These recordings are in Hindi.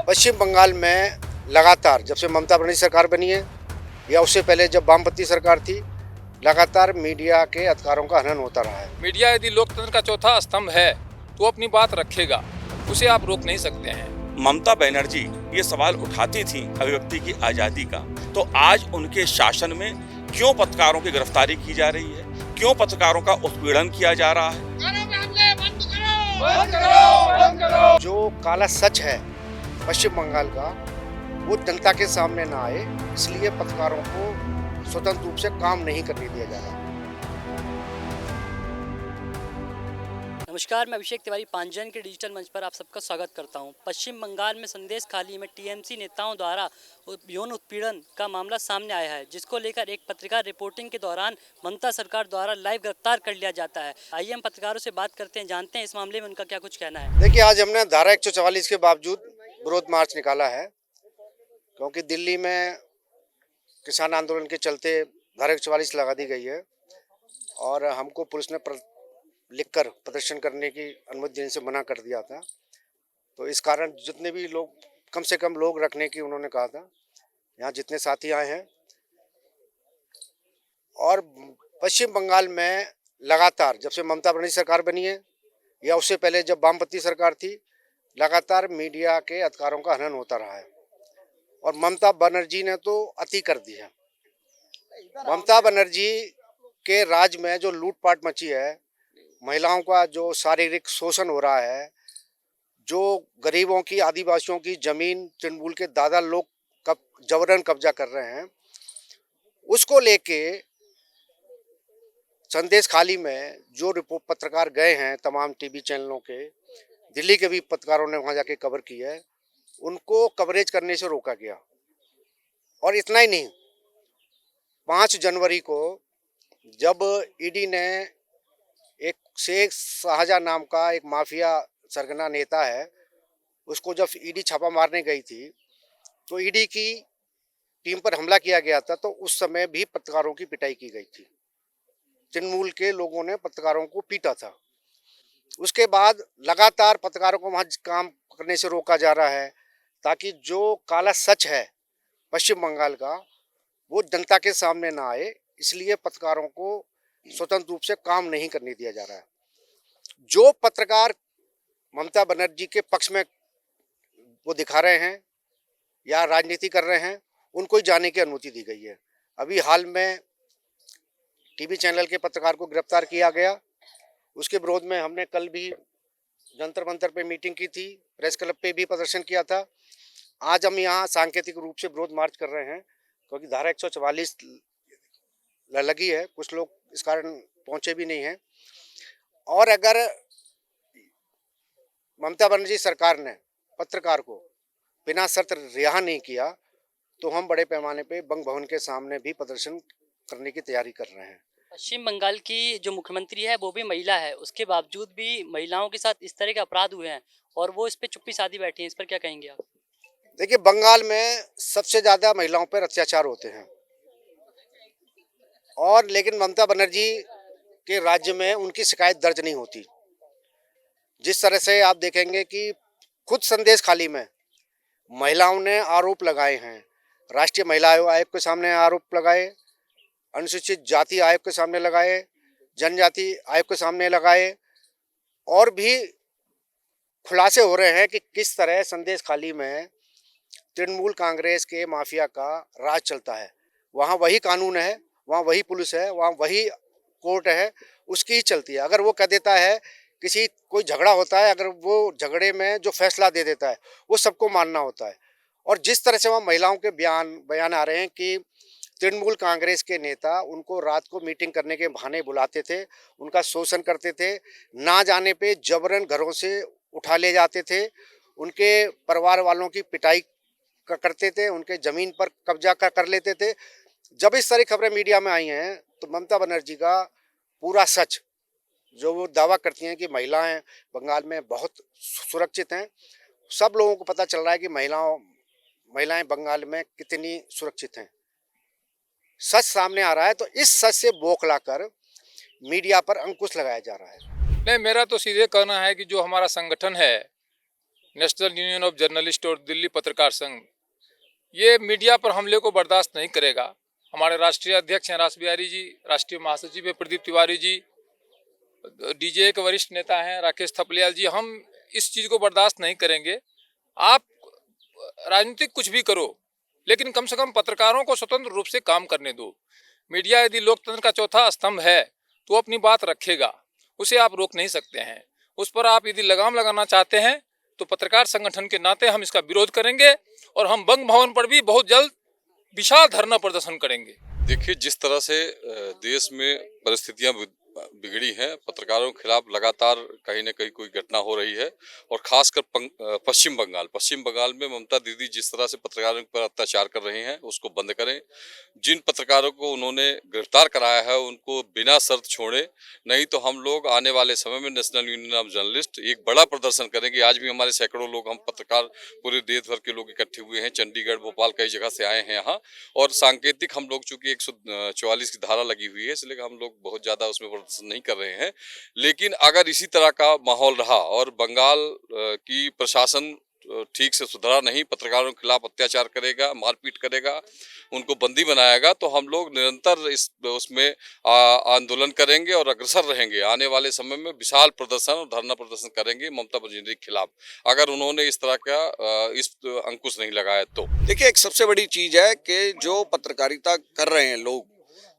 पश्चिम बंगाल में लगातार जब से ममता बनर्जी सरकार बनी है या उससे पहले जब वामपंथी सरकार थी, लगातार मीडिया के अधिकारों का हनन होता रहा है। मीडिया यदि लोकतंत्र का चौथा स्तंभ है तो अपनी बात रखेगा, उसे आप रोक नहीं सकते हैं। ममता बनर्जी ये सवाल उठाती थी अभिव्यक्ति की आजादी का, तो आज उनके शासन में क्यों पत्रकारों की गिरफ्तारी की जा रही है, क्यों पत्रकारों का उत्पीड़न किया जा रहा है? जो काला सच है पश्चिम बंगाल का, वो जनता के सामने ना आए, इसलिए पत्रकारों को स्वतंत्र रूप से काम नहीं करने दिया जा रहा। नमस्कार, मैं अभिषेक तिवारी पांचजन के डिजिटल मंच पर आप सबका स्वागत करता हूं। पश्चिम बंगाल में संदेश खाली में टीएमसी नेताओं द्वारा यौन उत्पीड़न का मामला सामने आया है, जिसको लेकर एक पत्रकार रिपोर्टिंग के दौरान ममता सरकार द्वारा लाइव गिरफ्तार कर लिया जाता है। आइए हम पत्रकारों से बात करते हैं, जानते हैं इस मामले में उनका क्या कुछ कहना है। देखिए, आज हमने धारा 144 के बावजूद विरोध मार्च निकाला है, क्योंकि दिल्ली में किसान आंदोलन के चलते धारा 144 लगा दी गई है और हमको पुलिस ने लिखकर प्रदर्शन करने की अनुमति देने से मना कर दिया था। तो इस कारण जितने भी लोग, कम से कम लोग रखने की उन्होंने कहा था। यहाँ जितने साथी आए हैं, और पश्चिम बंगाल में लगातार जब से ममता बनर्जी सरकार बनी है या उससे पहले जब वामपंथी सरकार थी, लगातार मीडिया के अधिकारों का हनन होता रहा है। और ममता बनर्जी ने तो अति कर दी है। ममता बनर्जी के राज में जो लूटपाट मची है, महिलाओं का जो शारीरिक शोषण हो रहा है, जो गरीबों की, आदिवासियों की जमीन तृणमूल के दादा लोग जबरन कब्जा कर रहे हैं, उसको लेके संदेश खाली में जो रिपोर्ट पत्रकार गए हैं, तमाम टीवी चैनलों के, दिल्ली के भी पत्रकारों ने वहां जाके कवर की है, उनको कवरेज करने से रोका गया। और इतना ही नहीं, 5 जनवरी को जब ईडी ने एक शेख शाहजहां नाम का एक माफिया सरगना नेता है, उसको जब ईडी छापा मारने गई थी तो ईडी की टीम पर हमला किया गया था। तो उस समय भी पत्रकारों की पिटाई की गई थी, तृणमूल के लोगों ने पत्रकारों को पीटा था। उसके बाद लगातार पत्रकारों को वहां काम करने से रोका जा रहा है, ताकि जो काला सच है पश्चिम बंगाल का, वो जनता के सामने ना आए, इसलिए पत्रकारों को स्वतंत्र रूप से काम नहीं करने दिया जा रहा है। जो पत्रकार ममता बनर्जी के पक्ष में वो दिखा रहे हैं या राजनीति कर रहे हैं, उनको ही जाने की अनुमति दी गई है। अभी हाल में टीवी चैनल के पत्रकार को गिरफ्तार किया गया। उसके विरोध में हमने कल भी जंतर मंतर पे मीटिंग की थी, प्रेस क्लब पे भी प्रदर्शन किया था। आज हम यहाँ सांकेतिक रूप से विरोध मार्च कर रहे हैं, क्योंकि धारा 144 लगी है। कुछ लोग इस कारण पहुंचे भी नहीं हैं। और अगर ममता बनर्जी सरकार ने पत्रकार को बिना शर्त रिहा नहीं किया, तो हम बड़े पैमाने पे बंग भवन के सामने भी प्रदर्शन करने की तैयारी कर रहे हैं। पश्चिम बंगाल की जो मुख्यमंत्री है वो भी महिला है, उसके बावजूद भी महिलाओं के साथ इस तरह के अपराध हुए हैं और वो इस पे चुप्पी साधी बैठी हैं। इस पर क्या कहेंगे आप? देखिए, बंगाल में सबसे ज्यादा महिलाओं पर अत्याचार होते हैं, और लेकिन ममता बनर्जी के राज्य में उनकी शिकायत दर्ज नहीं होती। जिस तरह से आप देखेंगे कि खुद संदेश खाली में महिलाओं ने आरोप लगाए हैं, राष्ट्रीय महिला आयोग के सामने आरोप लगाए, अनुसूचित जाति आयोग के सामने लगाए, जनजाति आयोग के सामने लगाए, और भी खुलासे हो रहे हैं कि किस तरह संदेश खाली में तृणमूल कांग्रेस के माफिया का राज चलता है। वहाँ वही कानून है, वहाँ वही पुलिस है, वहाँ वही कोर्ट है, उसकी ही चलती है। अगर वो कह देता है, कोई झगड़ा होता है, अगर वो झगड़े में जो फैसला दे देता है, वो सबको मानना होता है। और जिस तरह से वहाँ महिलाओं के बयान आ रहे हैं कि तृणमूल कांग्रेस के नेता उनको रात को मीटिंग करने के बहाने बुलाते थे, उनका शोषण करते थे, ना जाने पे जबरन घरों से उठा ले जाते थे, उनके परिवार वालों की पिटाई करते थे, उनके जमीन पर कब्जा कर लेते थे। जब इस सारी खबरें मीडिया में आई हैं, तो ममता बनर्जी का पूरा सच, जो वो दावा करती हैं कि महिलाएं बंगाल में बहुत सुरक्षित हैं, सब लोगों को पता चल रहा है कि महिलाएं बंगाल में कितनी सुरक्षित हैं। सच सामने आ रहा है, तो इस सच से बौखलाकर मीडिया पर अंकुश लगाया जा रहा है। नहीं, मेरा तो सीधे कहना है कि जो हमारा संगठन है नेशनल यूनियन ऑफ जर्नलिस्ट और दिल्ली पत्रकार संघ ये मीडिया पर हमले को बर्दाश्त नहीं करेगा। हमारे राष्ट्रीय अध्यक्ष हैं रास बिहारी जी, राष्ट्रीय महासचिव हैं प्रदीप तिवारी जी, डीजे के वरिष्ठ नेता हैं राकेश थपलियाल जी, हम इस चीज़ को बर्दाश्त नहीं करेंगे। आप राजनीतिक कुछ भी करो, लेकिन कम से कम पत्रकारों को स्वतंत्र रूप से काम करने दो। मीडिया यदि लोकतंत्र का चौथा स्तंभ है तो अपनी बात रखेगा, उसे आप रोक नहीं सकते हैं। उस पर आप यदि लगाम लगाना चाहते हैं तो पत्रकार संगठन के नाते हम इसका विरोध करेंगे और हम बंग भवन पर भी बहुत जल्द विशाल धरना प्रदर्शन करेंगे। देखिए, जिस तरह से देश में परिस्थितियां बिगड़ी हैं, पत्रकारों के खिलाफ लगातार कहीं न कहीं कोई घटना हो रही है और खासकर पश्चिम बंगाल में ममता दीदी जिस तरह से पत्रकारों पर अत्याचार कर रही हैं उसको बंद करें। जिन पत्रकारों को उन्होंने गिरफ्तार कराया है उनको बिना शर्त छोड़े, नहीं तो हम लोग आने वाले समय में नेशनल यूनियन ऑफ जर्नलिस्ट एक बड़ा प्रदर्शन करेंगे। आज भी हमारे सैकड़ों लोग, हम पत्रकार पूरे देश भर के लोग इकट्ठे हुए हैं, चंडीगढ़ भोपाल कई जगह से आए हैं यहाँ। और सांकेतिक हम लोग चूंकि 144 की धारा लगी हुई है इसलिए हम लोग बहुत ज्यादा उसमें प्रदर्शन नहीं कर रहे हैं। लेकिन अगर इसी तरह का माहौल रहा और बंगाल की प्रशासन ठीक से सुधरा नहीं, पत्रकारों के खिलाफ अत्याचार करेगा, मारपीट करेगा, उनको बंदी बनाएगा, तो हम लोग निरंतर उसमें आंदोलन करेंगे और अग्रसर रहेंगे। आने वाले समय में विशाल प्रदर्शन और धरना प्रदर्शन करेंगे ममता बनर्जी के खिलाफ, अगर उन्होंने इस तरह का इस अंकुश नहीं लगाया तो। देखिए, एक सबसे बड़ी चीज है कि जो पत्रकारिता कर रहे हैं लोग,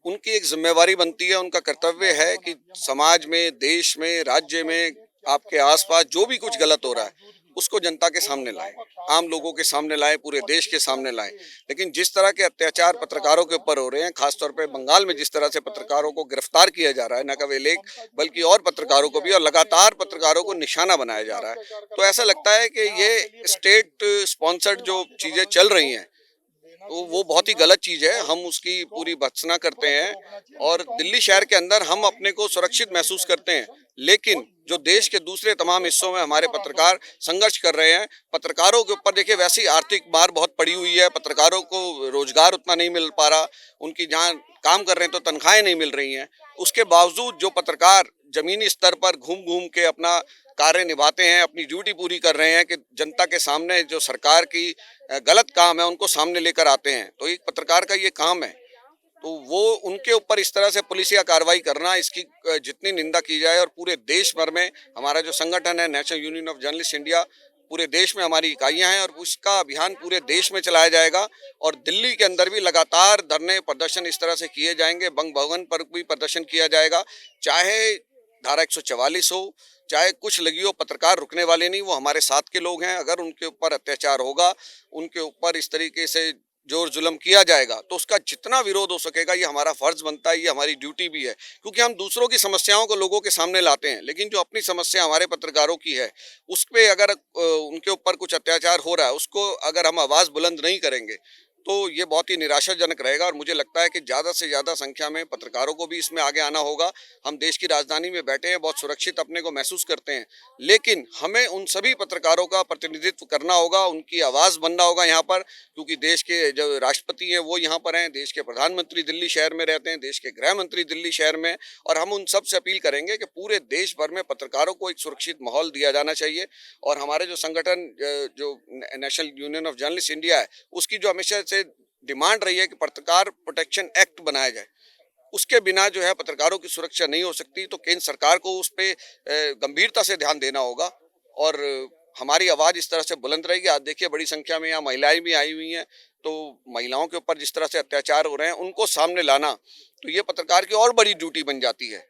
उनकी एक जिम्मेवारी बनती है, उनका कर्तव्य है कि समाज में, देश में, राज्य में, आपके आसपास जो भी कुछ गलत हो रहा है उसको जनता के सामने लाएं, आम लोगों के सामने लाएं, पूरे देश के सामने लाएं। लेकिन जिस तरह के अत्याचार पत्रकारों के ऊपर हो रहे हैं, खासतौर पे बंगाल में जिस तरह से पत्रकारों को गिरफ्तार किया जा रहा है, न केवल एक बल्कि और पत्रकारों को भी, और लगातार पत्रकारों को निशाना बनाया जा रहा है, तो ऐसा लगता है कि ये स्टेट स्पॉन्सर्ड जो चीज़ें चल रही हैं तो वो बहुत ही गलत चीज़ है। हम उसकी पूरी भर्त्सना करते हैं और दिल्ली शहर के अंदर हम अपने को सुरक्षित महसूस करते हैं, लेकिन जो देश के दूसरे तमाम हिस्सों में हमारे पत्रकार संघर्ष कर रहे हैं, पत्रकारों के ऊपर देखिए वैसी आर्थिक मार बहुत पड़ी हुई है, पत्रकारों को रोजगार उतना नहीं मिल पा रहा, उनकी जहाँ काम कर रहे हैं तो तनख्वाहें नहीं मिल रही हैं। उसके बावजूद जो पत्रकार जमीनी स्तर पर घूम घूम के अपना कार्य निभाते हैं, अपनी ड्यूटी पूरी कर रहे हैं कि जनता के सामने जो सरकार की गलत काम है उनको सामने लेकर आते हैं, तो एक पत्रकार का ये काम है। तो वो उनके ऊपर इस तरह से पुलिसिया कार्रवाई करना, इसकी जितनी निंदा की जाए, और पूरे देश भर में हमारा जो संगठन है national union of journalist India, पूरे देश में हमारी इकाइयां हैं और उसका अभियान पूरे देश में चलाया जाएगा। और दिल्ली के अंदर भी लगातार धरने प्रदर्शन इस तरह से किए जाएंगे, बंग भवन पर भी प्रदर्शन किया जाएगा, चाहे धारा 144 हो, चाहे कुछ लगी हो, पत्रकार रुकने वाले नहीं, वो हमारे साथ के लोग हैं। अगर उनके ऊपर अत्याचार होगा, उनके ऊपर इस तरीके से जोर जुल्म किया जाएगा तो उसका जितना विरोध हो सकेगा ये हमारा फर्ज बनता है, ये हमारी ड्यूटी भी है, क्योंकि हम दूसरों की समस्याओं को लोगों के सामने लाते हैं, लेकिन जो अपनी समस्या हमारे पत्रकारों की है उस पर अगर उनके ऊपर कुछ अत्याचार हो रहा है उसको अगर हम आवाज़ बुलंद नहीं करेंगे तो ये बहुत ही निराशाजनक रहेगा। और मुझे लगता है कि ज़्यादा से ज़्यादा संख्या में पत्रकारों को भी इसमें आगे आना होगा। हम देश की राजधानी में बैठे हैं, बहुत सुरक्षित अपने को महसूस करते हैं, लेकिन हमें उन सभी पत्रकारों का प्रतिनिधित्व करना होगा, उनकी आवाज़ बनना होगा यहाँ पर, क्योंकि देश के जो राष्ट्रपति हैं वो यहाँ पर हैं, देश के प्रधानमंत्री दिल्ली शहर में रहते हैं, देश के गृह मंत्री दिल्ली शहर में, और हम उन सब से अपील करेंगे कि पूरे देश भर में पत्रकारों को एक सुरक्षित माहौल दिया जाना चाहिए। और हमारे जो संगठन जो national union of journalist India है उसकी जो हमेशा से डिमांड रही है कि पत्रकार प्रोटेक्शन एक्ट बनाया जाए, उसके बिना जो है पत्रकारों की सुरक्षा नहीं हो सकती। तो केंद्र सरकार को उस पर गंभीरता से ध्यान देना होगा और हमारी आवाज़ इस तरह से बुलंद रहेगी। आज देखिए बड़ी संख्या में यहाँ महिलाएं भी आई हुई हैं, तो महिलाओं के ऊपर जिस तरह से अत्याचार हो रहे हैं उनको सामने लाना, तो ये पत्रकार की और बड़ी ड्यूटी बन जाती है।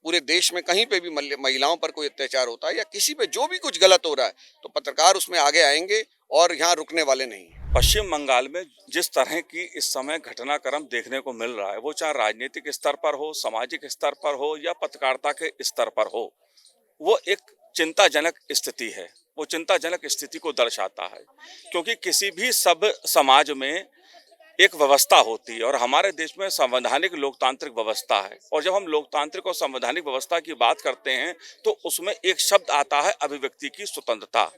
पूरे देश में कहीं पे भी महिलाओं पर कोई अत्याचार होता है या किसी पे जो भी कुछ गलत हो रहा है तो पत्रकार उसमें आगे आएंगे और यहाँ रुकने वाले नहीं। पश्चिम बंगाल में जिस तरह की इस समय घटनाक्रम देखने को मिल रहा है, वो चाहे राजनीतिक स्तर पर हो, सामाजिक स्तर पर हो या पत्रकारिता के स्तर पर हो, वो एक चिंताजनक स्थिति है। वो चिंताजनक स्थिति को दर्शाता है, क्योंकि किसी भी सब समाज में एक व्यवस्था होती है और हमारे देश में संवैधानिक लोकतांत्रिक व्यवस्था है। और जब हम लोकतांत्रिक और संवैधानिक व्यवस्था की बात करते हैं तो उसमें एक शब्द आता है अभिव्यक्ति की स्वतंत्रता।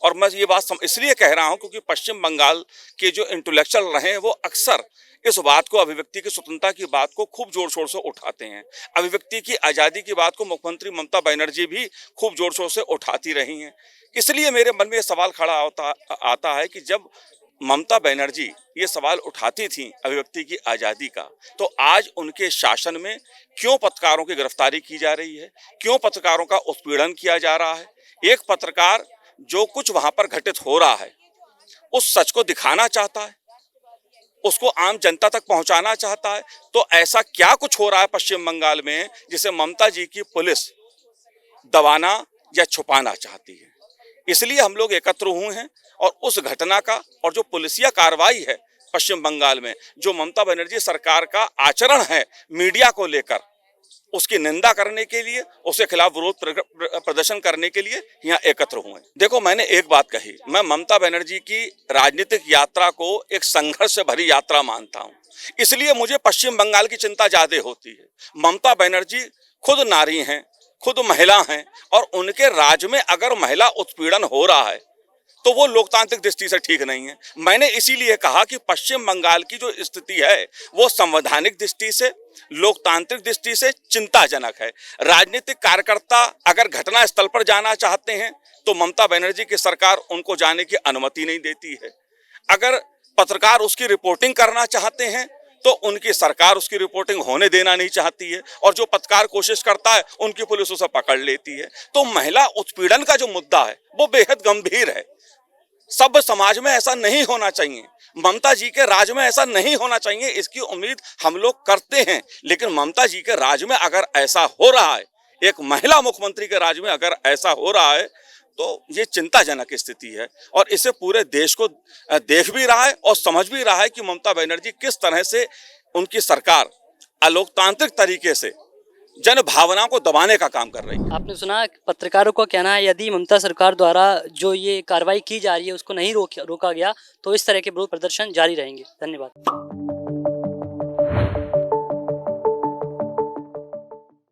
और मैं ये बात इसलिए कह रहा हूं क्योंकि पश्चिम बंगाल के जो इंटेलेक्चुअल रहे हैं वो अक्सर इस बात को, अभिव्यक्ति की स्वतंत्रता की बात को खूब जोर शोर से उठाते हैं। अभिव्यक्ति की आज़ादी की बात को मुख्यमंत्री ममता बनर्जी भी खूब जोर शोर से उठाती रही हैं। इसलिए मेरे मन में ये सवाल खड़ा आता है कि जब ममता बनर्जी ये सवाल उठाती थी अभिव्यक्ति की आज़ादी का, तो आज उनके शासन में क्यों पत्रकारों की गिरफ्तारी की जा रही है, क्यों पत्रकारों का उत्पीड़न किया जा रहा है। एक पत्रकार जो कुछ वहां पर घटित हो रहा है उस सच को दिखाना चाहता है, उसको आम जनता तक पहुंचाना चाहता है, तो ऐसा क्या कुछ हो रहा है पश्चिम बंगाल में जिसे ममता जी की पुलिस दबाना या छुपाना चाहती है। इसलिए हम लोग एकत्र हुए हैं और उस घटना का और जो पुलिसिया कार्रवाई है पश्चिम बंगाल में, जो ममता बनर्जी सरकार का आचरण है मीडिया को लेकर, उसकी निंदा करने के लिए, उसके खिलाफ विरोध प्रदर्शन करने के लिए यहाँ एकत्र हुए। देखो, मैंने एक बात कही, मैं ममता बनर्जी की राजनीतिक यात्रा को एक संघर्ष से भरी यात्रा मानता हूँ, इसलिए मुझे पश्चिम बंगाल की चिंता ज्यादा होती है। ममता बनर्जी खुद नारी हैं, खुद महिला हैं, और उनके राज्य में अगर महिला उत्पीड़न हो रहा है तो वो लोकतांत्रिक दृष्टि से ठीक नहीं है। मैंने इसीलिए कहा कि पश्चिम बंगाल की जो स्थिति है वो संवैधानिक दृष्टि से, लोकतांत्रिक दृष्टि से चिंताजनक है। राजनीतिक कार्यकर्ता अगर घटना स्थल पर जाना चाहते हैं तो ममता बनर्जी की सरकार उनको जाने की अनुमति नहीं देती है। अगर पत्रकार उसकी रिपोर्टिंग करना चाहते हैं तो उनकी सरकार उसकी रिपोर्टिंग होने देना नहीं चाहती है, और जो पत्रकार कोशिश करता है उनकी पुलिस उसे पकड़ लेती है। तो महिला उत्पीड़न का जो मुद्दा है वो बेहद गंभीर है। सब समाज में ऐसा नहीं होना चाहिए, ममता जी के राज में ऐसा नहीं होना चाहिए, इसकी उम्मीद हम लोग करते हैं। लेकिन ममता जी के राज में अगर ऐसा हो रहा है, एक महिला मुख्यमंत्री के राज में अगर ऐसा हो रहा है, तो ये चिंताजनक स्थिति है। और इसे पूरे देश को देख भी रहा है और समझ भी रहा है कि ममता बनर्जी किस तरह से उनकी सरकार अलोकतांत्रिक तरीके से जन भावना को दबाने का काम कर रही है। आपने सुना पत्रकारों का कहना है यदि ममता सरकार द्वारा जो ये कार्रवाई की जा रही है उसको नहीं रोका गया तो इस तरह के विरोध प्रदर्शन जारी रहेंगे। धन्यवाद।